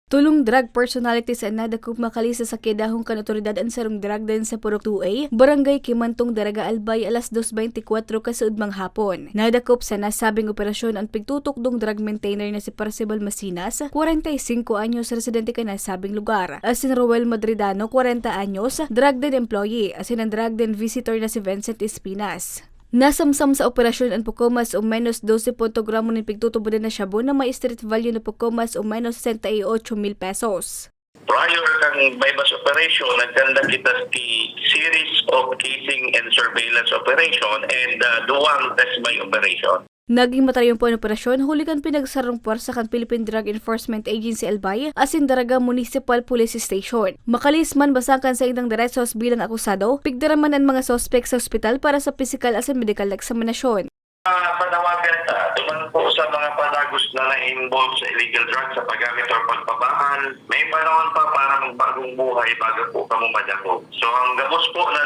Tulong drug personalities ang nadakop makali sa sakyadahong kan otoridad ang sarong drug din sa Purok 2A, Barangay Kimantong Daraga Albay alas 2:24 kasuudmang hapon. Nadakop sa nasabing operasyon ang pigtutok-dong drug maintainer na si Percival Masinas, 45 anyos, residente ka nasabing lugar. Asin Roel Madridano, 40 anyos, drug den employee, asin ang drug den visitor na si Vincent Espinas. Nasamsam sa operasyon ang pukomas o menos 12.0 gramo ng pigtutubo na shabu na may street value na pukomas o menos 68,000 pesos. Prior kang bypass operation, nagkanda kita the series of casing and surveillance operation and duwang test by operation. Naging matayong po ang operasyon, huli kan pinagsarong puwersa kan Philippine Drug Enforcement Agency Albay, asin Daraga Municipal Police Station. Makalis man basangkan sa indang diretsos bilang akusado, pigdaraman ang mga sospek sa ospital para sa physical asin medical examination. Panawagan duman po sa mga padagos na na-involve sa illegal drugs sa paggamit o pagpabahal, may panahon pa para magbagong buhay bago po kamo madako. So ang gabos po na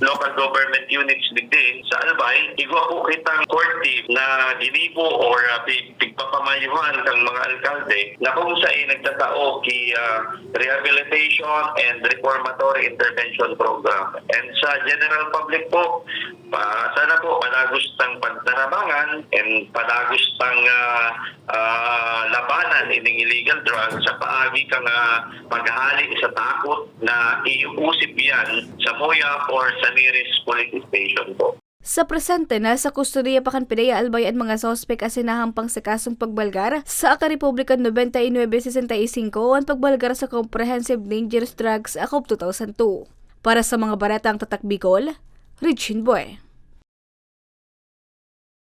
local government units digdi sa Albay, igwa po kitang court team na ginibo or pigpapamayuhan kang mga alkalde na kung saan nagtatao ki rehabilitation and reformatory intervention program. And sa general public po, sana po padagos tang pagtarabangan and padagos tang labanan ining illegal drugs sa paagi kang paghali sa takot na iusip yan sa Moya or sa nearest police station po. Sa presente na sa kustodiya pa kan Pidaya Albay ang mga sospek asinahampang sa kasong pagbalgar sa Republican 9965 ang pagbalgar sa Comprehensive Dangerous Drugs Act of 2002. Para sa mga baratang tatak Bicol, Regine Bue.